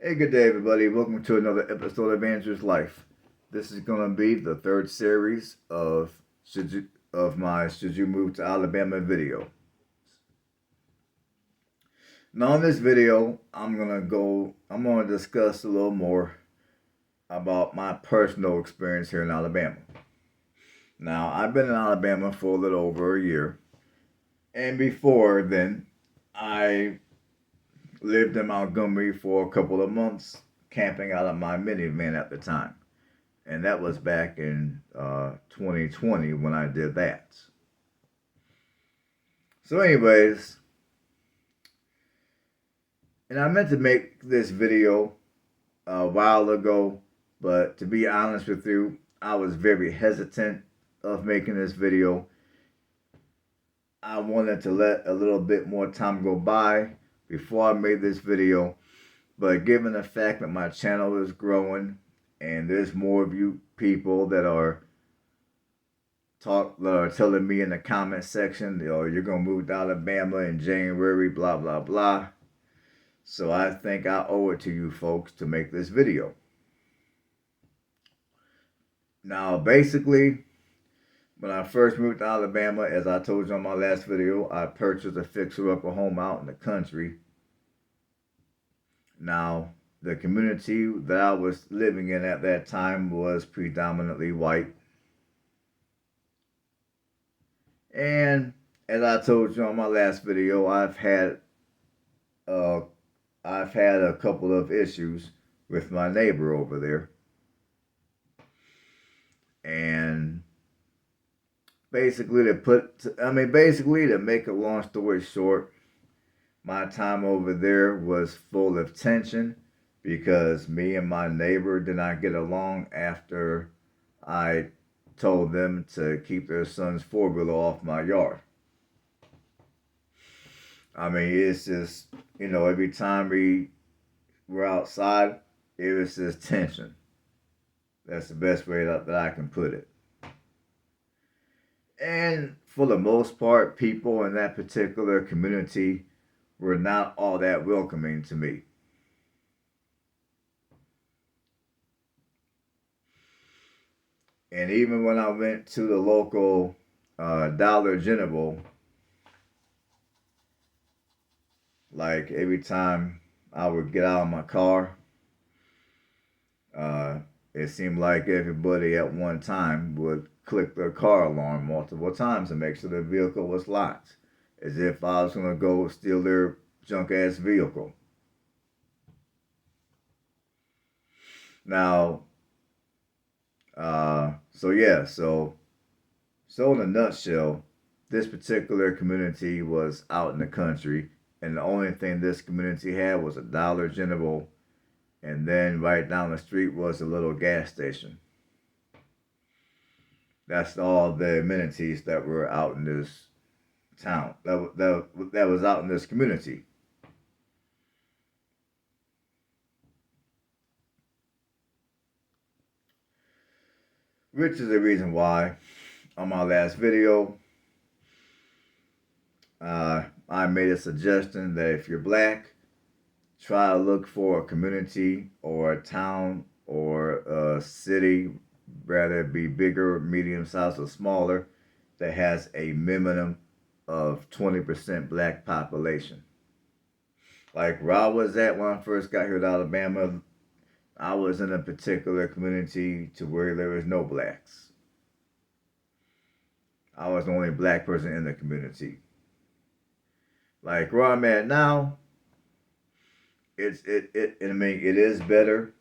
Hey, good day, everybody. Welcome to another episode of Andrew's Life. This is going to be the third series of my "Should You Move to Alabama" video. Now, in this video, I'm gonna discuss a little more about my personal experience here in Alabama. Now, I've been in Alabama for a little over a year, and before then, I lived in Montgomery for a couple of months, camping out of my minivan at the time. And that was back in 2020 when I did that. So, anyways, and I meant to make this video a while ago, but to be honest with you, I was very hesitant of making this video. I wanted to let a little bit more time go by before I made this video, but given the fact that my channel is growing and there's more of you people that are telling me in the comment section, you're gonna move to Alabama in January, blah blah blah. So I think I owe it to you folks to make this video. Now, basically, when I first moved to Alabama, as I told you on my last video, I purchased a fixer-upper home out in the country. Now, the community that I was living in at that time was predominantly white. And as I told you on my last video, I've had a couple of issues with my neighbor over there. And basically to make a long story short, my time over there was full of tension because me and my neighbor did not get along after I told them to keep their son's four-wheeler off my yard. It's just, every time we were outside, it was just tension. That's the best way that I can put it. And for the most part, people in that particular community were not all that welcoming to me. And even when I went to the local Dollar General, like every time I would get out of my car, it seemed like everybody at one time would click their car alarm multiple times to make sure the vehicle was locked, as if I was going to go steal their junk ass vehicle. Now, so in a nutshell, this particular community was out in the country, and the only thing this community had was a Dollar General, and then right down the street was a little gas station. That's all the amenities that were out in this town, that was out in this community. Which is the reason why on my last video, I made a suggestion that if you're black, try to look for a community or a town or a city, rather it be bigger, medium sized, or smaller, that has a minimum of 20% black population. Like where I was at when I first got here to Alabama, I was in a particular community to where there was no blacks. I was the only black person in the community. Like where I'm at now, it is better.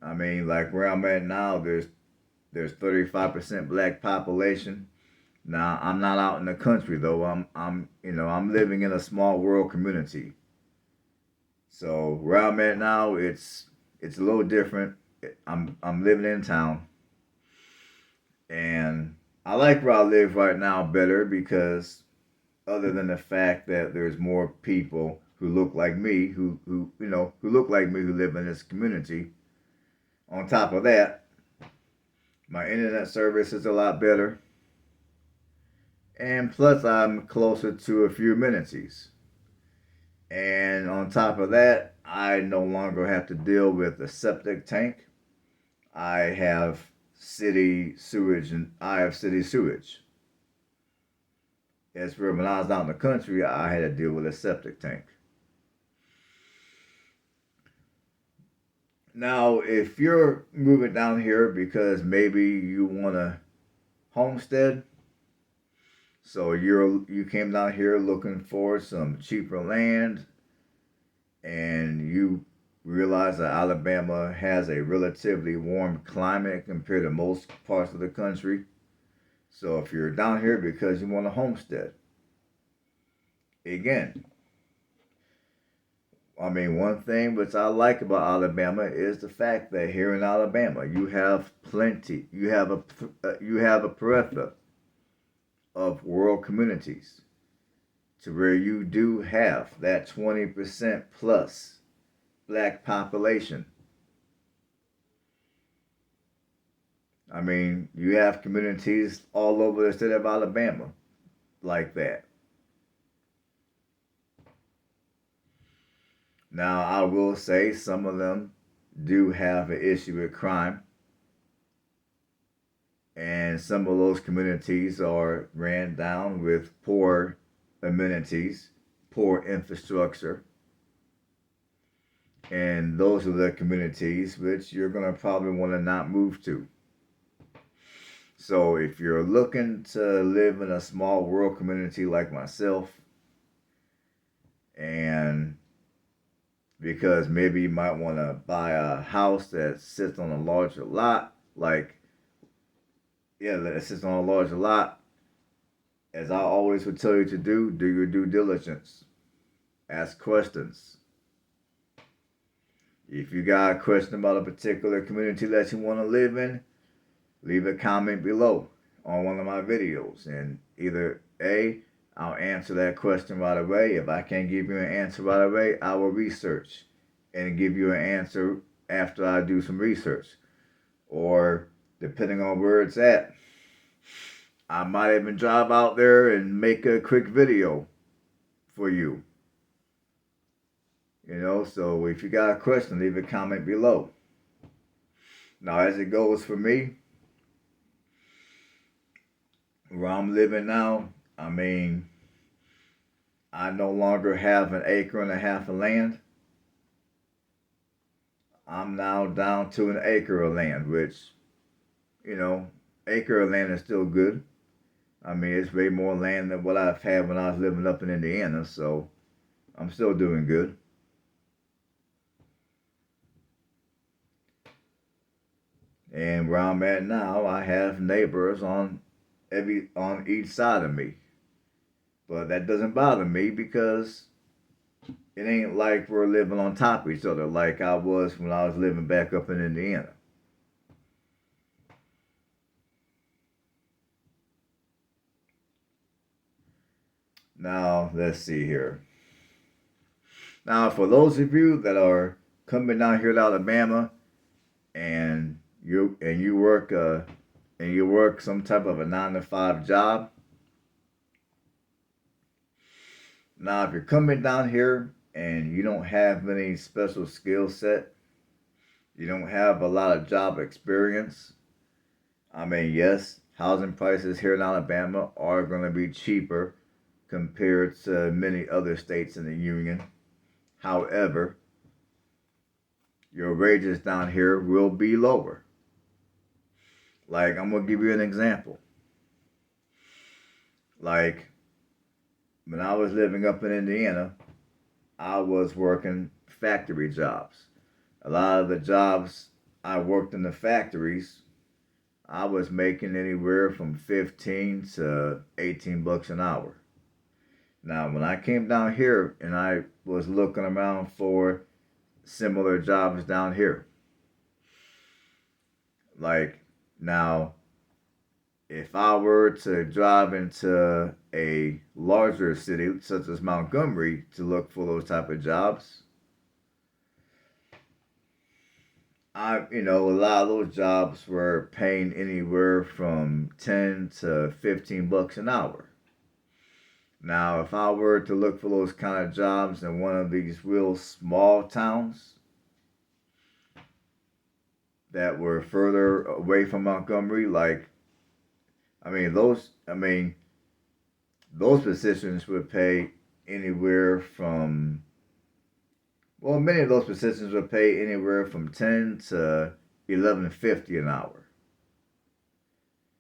Like where I'm at now, there's 35% black population. Now I'm not out in the country though. I'm living in a small rural community. So where I'm at now, it's a little different. I'm living in town, and I like where I live right now better because, other than the fact that there's more people who look like me, who live in this community. On top of that, my internet service is a lot better, and plus I'm closer to a few amenities. And on top of that, I no longer have to deal with a septic tank. I have city sewage, and I have city sewage. As for when I was out in the country, I had to deal with a septic tank. Now, if you're moving down here because maybe you want to homestead, so you came down here looking for some cheaper land, and you realize that Alabama has a relatively warm climate compared to most parts of the country. So if you're down here because you want a homestead, again, I mean, one thing which I like about Alabama is the fact that here in Alabama you have plenty, you have a plethora of rural communities to where you do have that 20% plus black population. I mean, you have communities all over the state of Alabama like that. Now, I will say some of them do have an issue with crime, and some of those communities are ran down with poor amenities, poor infrastructure, and those are the communities which you're going to probably want to not move to. So if you're looking to live in a small rural community like myself, and because maybe you might want to buy a house that sits on a larger lot, that sits on a larger lot, as I always would tell you to do your due diligence. Ask questions. If you got a question about a particular community that you want to live in, leave a comment below on one of my videos, and either I'll answer that question right away. If I can't give you an answer right away, I will research and give you an answer after I do some research. Or depending on where it's at, I might even drive out there and make a quick video for you. So if you got a question, leave a comment below. Now, as it goes for me, where I'm living now, I mean, I no longer have an acre and a half of land. I'm now down to an acre of land, which, acre of land is still good. I mean, it's way more land than what I've had when I was living up in Indiana, so I'm still doing good. And where I'm at now, I have neighbors on each side of me. But that doesn't bother me because it ain't like we're living on top of each other like I was when I was living back up in Indiana. Now, let's see here. Now, for those of you that are coming down here to Alabama and you work some type of a 9 to 5 job. Now, if you're coming down here and you don't have any special skill set, you don't have a lot of job experience. I mean, yes, housing prices here in Alabama are going to be cheaper compared to many other states in the union. However, your wages down here will be lower. Like, I'm going to give you an example. Like, when I was living up in Indiana, I was working factory jobs. A lot of the jobs I worked in the factories, I was making anywhere from 15 to 18 bucks an hour. Now, when I came down here and I was looking around for similar jobs down here, like, now, if I were to drive into a larger city such as Montgomery to look for those type of jobs, a lot of those jobs were paying anywhere from 10 to 15 bucks an hour. Now, if I were to look for those kind of jobs in one of these real small towns that were further away from Montgomery, like I mean, those positions would pay anywhere from many of those positions would pay anywhere from 10 to 11.50 an hour.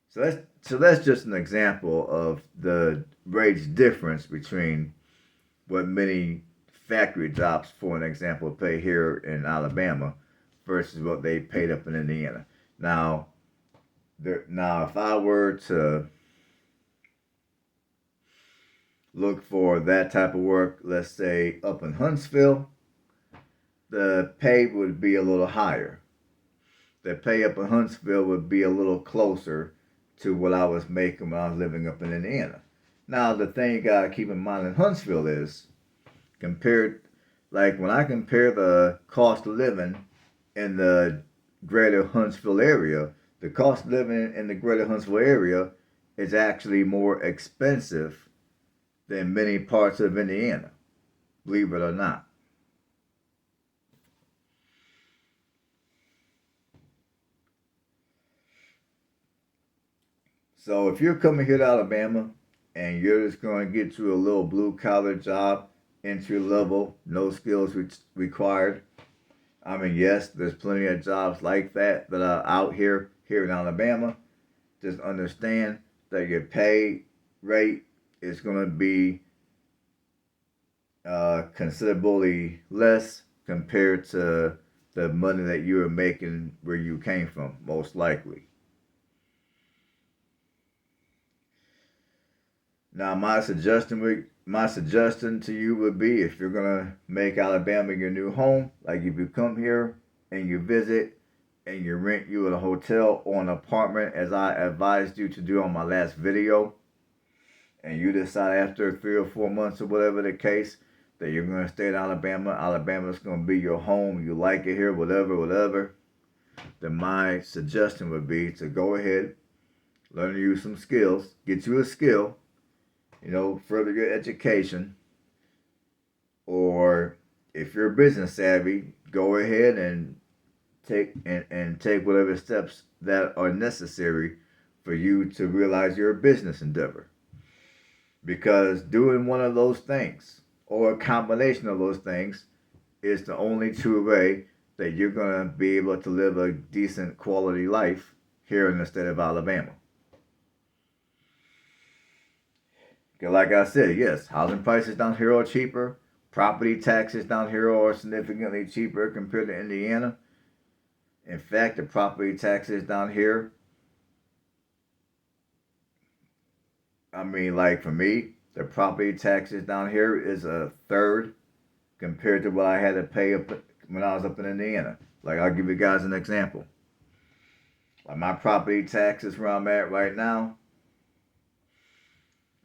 So that's just an example of the wage difference between what many factory jobs, for an example, pay here in Alabama versus what they paid up in Indiana. Now, if I were to look for that type of work, let's say up in Huntsville, the pay would be a little higher. The pay up in Huntsville would be a little closer to what I was making when I was living up in Indiana. Now, the thing you gotta keep in mind in Huntsville is compared, like when I compare the cost of living in the greater Huntsville area, the cost of living in the greater Huntsville area is actually more expensive than many parts of Indiana, believe it or not. So if you're coming here to Alabama and you're just going to get you a little blue collar job, entry level, no skills required, I mean, yes, there's plenty of jobs like that are out here in Alabama. Just understand that your pay rate is going to be considerably less compared to the money that you were making where you came from, most likely. Now, my suggestion to you would be, if you're gonna make Alabama your new home, like if you come here and you visit and you rent you a hotel or an apartment, as I advised you to do on my last video, and you decide after 3 or 4 months or whatever the case that you're gonna stay in Alabama, Alabama's gonna be your home, you like it here, whatever, then my suggestion would be to go ahead, learn to use some skills, get you a skill, further your education, or if you're business savvy, go ahead and take whatever steps that are necessary for you to realize your business endeavor. Because doing one of those things or a combination of those things is the only true way that you're going to be able to live a decent quality life here in the state of Alabama. Like I said, yes, housing prices down here are cheaper. Property taxes down here are significantly cheaper compared to Indiana. In fact, the property taxes down here, like for me, the property taxes down here is a third compared to what I had to pay up when I was up in Indiana. Like, I'll give you guys an example. Like, my property taxes where I'm at right now,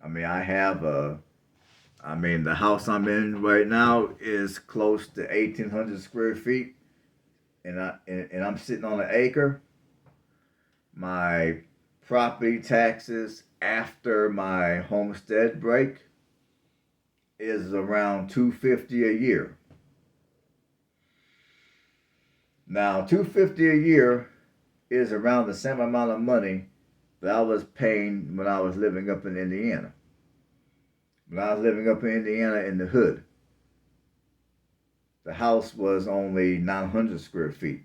I have the house I'm in right now is close to 1,800 square feet, and I'm sitting on an acre. My property taxes after my homestead break is around $250 a year. Now, $250 a year is around the same amount of money that I was paying when I was living up in Indiana. When I was living up in Indiana in the hood, the house was only 900 square feet,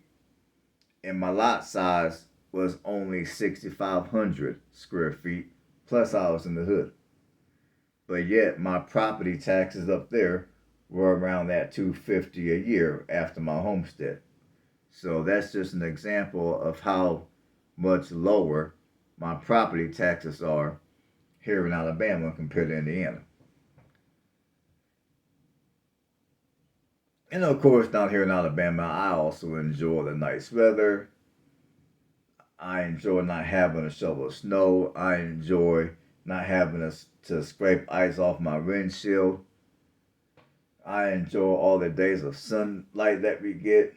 and my lot size was only 6,500 square feet, plus I was in the hood. But yet, my property taxes up there were around that $250 a year after my homestead. So that's just an example of how much lower my property taxes are here in Alabama compared to Indiana. And of course, down here in Alabama, I also enjoy the nice weather. I enjoy not having to shovel snow. I enjoy not having to scrape ice off my windshield. I enjoy all the days of sunlight that we get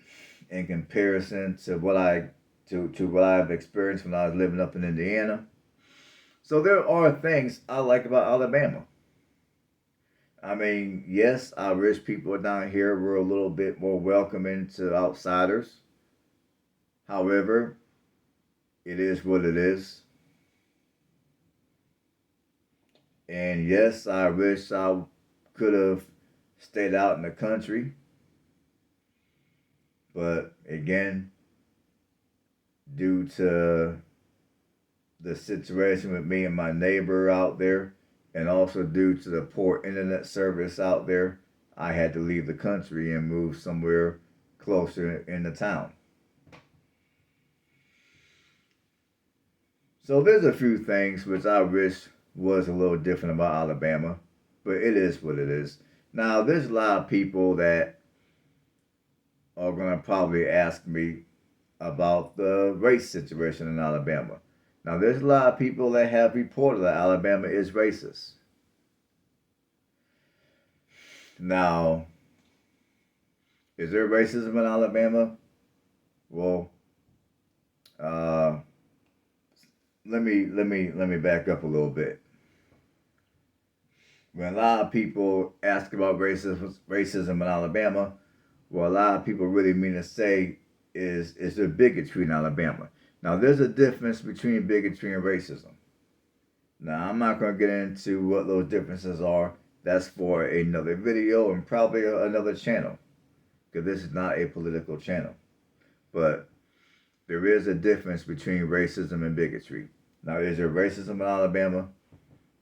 in comparison to what I've experienced when I was living up in Indiana. So there are things I like about Alabama. I mean, yes, I wish people down here were a little bit more welcoming to outsiders. However, it is what it is. And yes, I wish I could have stayed out in the country. But again, due to the situation with me and my neighbor out there, and also due to the poor internet service out there, I had to leave the country and move somewhere closer in the town. So there's a few things which I wish was a little different about Alabama, but it is what it is. Now, there's a lot of people that are going to probably ask me about the race situation in Alabama. Now, there's a lot of people that have reported that Alabama is racist. Now, is there racism in Alabama? Well, uh, let me back up a little bit. When a lot of people ask about racism in Alabama, what a lot of people really mean to say is there bigotry in Alabama. Now, there's a difference between bigotry and racism. Now, I'm not going to get into what those differences are. That's for another video and probably another channel, because this is not a political channel. But there is a difference between racism and bigotry. Now, is there racism in Alabama?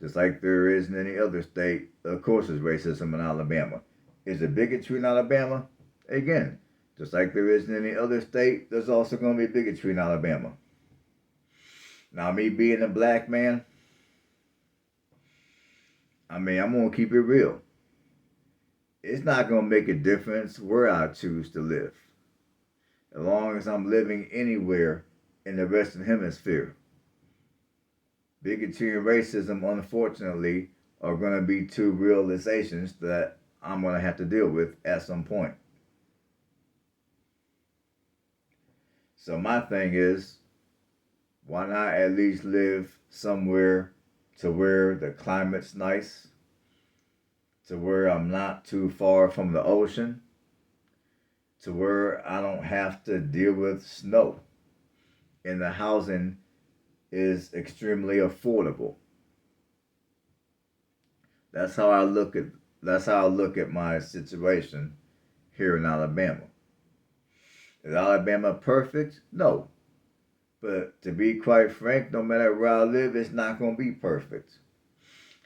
Just like there is in any other state, of course there's racism in Alabama. Is there bigotry in Alabama? Again, just like there is in any other state, there's also going to be bigotry in Alabama. Now, me being a black man, I mean, I'm going to keep it real. It's not going to make a difference where I choose to live, as long as I'm living anywhere in the Western Hemisphere. Bigotry and racism, unfortunately, are going to be two realizations that I'm going to have to deal with at some point. So my thing is, why not at least live somewhere to where the climate's nice, to where I'm not too far from the ocean, to where I don't have to deal with snow, and the housing is extremely affordable. That's how I look at my situation here in Alabama. Is Alabama perfect? No. But to be quite frank, no matter where I live, it's not gonna be perfect.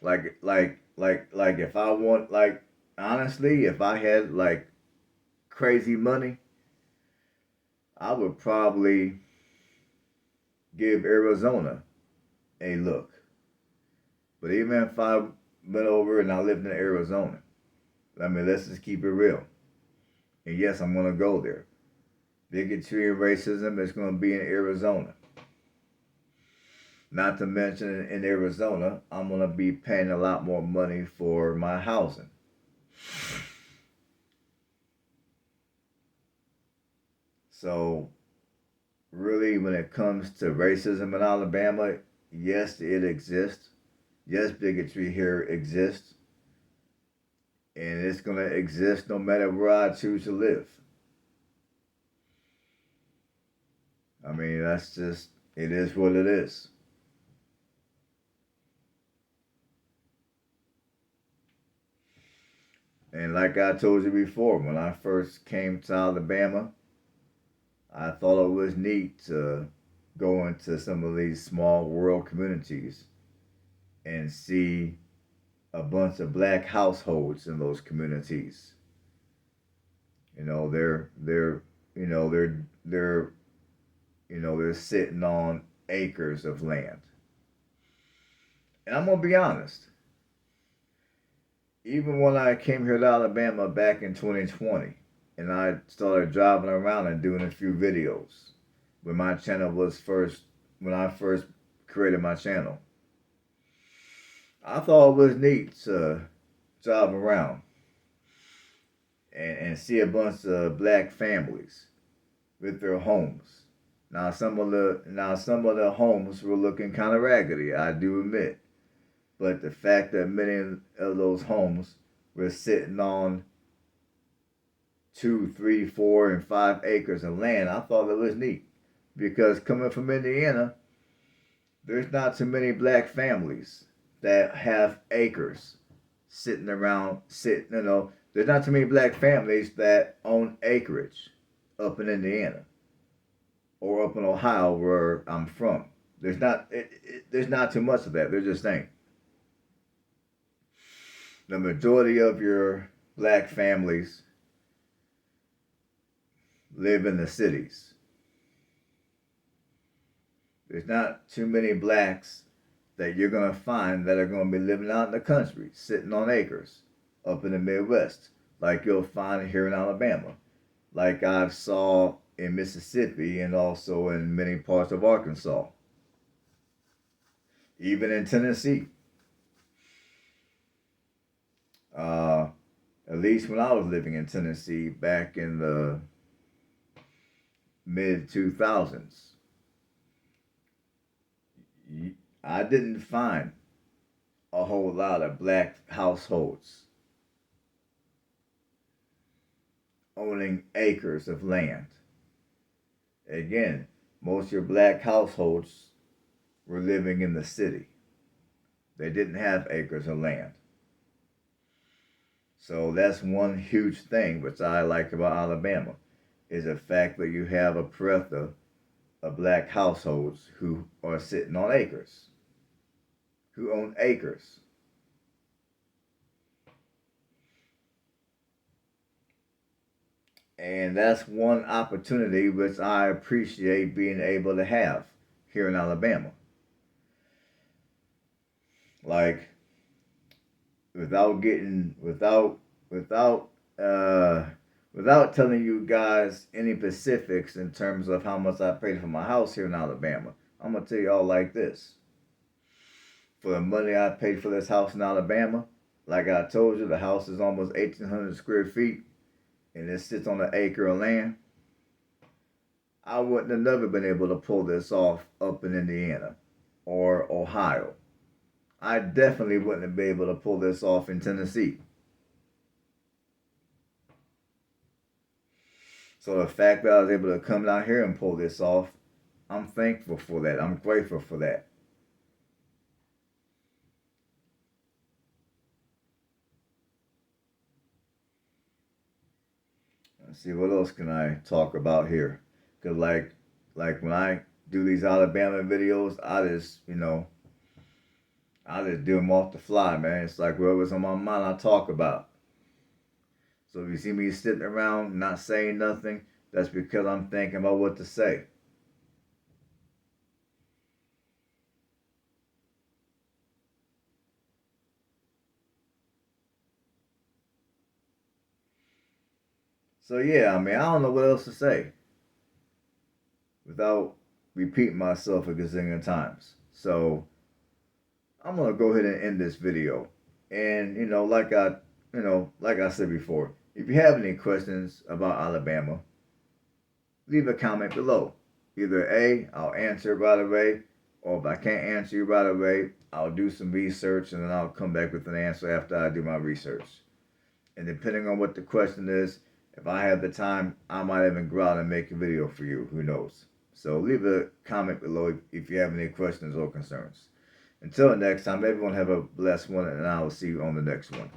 Like if I want, like, honestly, if I had like crazy money, I would probably give Arizona a look. But even if I went over and I lived in Arizona, I mean, let's just keep it real. And yes, I'm gonna go there. Bigotry and racism is gonna be in Arizona. Not to mention, in Arizona, I'm gonna be paying a lot more money for my housing. So, really, when it comes to racism in Alabama, yes, it exists. Yes, bigotry here exists. And it's going to exist no matter where I choose to live. I mean, that's just, it is what it is. And like I told you before, when I first came to Alabama, I thought it was neat to go into some of these small rural communities and see a bunch of black households in those communities. You know, you know, they're they're sitting on acres of land. And I'm gonna be honest, even when I came here to Alabama back in 2020, and I started driving around and doing a few videos when my channel was first, when I first created my channel, I thought it was neat to drive around and see a bunch of black families with their homes. Now some of the homes were looking kind of raggedy, I do admit, but the fact that many of those homes we're sitting on 2, 3, 4, and 5 acres of land. I thought it was neat because coming from Indiana, there's not too many black families that have acres sitting around. There's not too many black families that own acreage up in Indiana or up in Ohio where I'm from. There's not too much of that. There just ain't. The majority of your black families live in the cities. There's not too many blacks that you're going to find that are going to be living out in the country, sitting on acres up in the Midwest, like you'll find here in Alabama, like I saw in Mississippi and also in many parts of Arkansas, even in Tennessee. At least when I was living in Tennessee back in the mid 2000s, I didn't find a whole lot of black households owning acres of land. Again, most of your black households were living in the city. They didn't have acres of land. So that's one huge thing which I like about Alabama is the fact that you have a plethora of black households who are sitting on acres, who own acres. And that's one opportunity which I appreciate being able to have here in Alabama. Like without getting without telling you guys any specifics in terms of how much I paid for my house here in Alabama, I'm gonna tell y'all like this. For the money I paid for this house in Alabama, like I told you, the house is almost 1,800 square feet and it sits on an acre of land. I wouldn't have never been able to pull this off up in Indiana or Ohio. I definitely wouldn't have been able to pull this off in Tennessee. So the fact that I was able to come down here and pull this off, I'm thankful for that. I'm grateful for that. Let's see, what else can I talk about here? Cause like when I do these Alabama videos, I just do them off the fly, man. It's like whatever's on my mind, I talk about. So if you see me sitting around not saying nothing, that's because I'm thinking about what to say. So yeah, I mean, I don't know what else to say without repeating myself a gazillion times. So I'm gonna go ahead and end this video. And like I said before, if you have any questions about Alabama, leave a comment below. Either A, I'll answer right away, or if I can't answer you right away, I'll do some research and then I'll come back with an answer after I do my research. And depending on what the question is, if I have the time, I might even go out and make a video for you. Who knows? So leave a comment below if you have any questions or concerns. Until next time, everyone have a blessed one, and I will see you on the next one.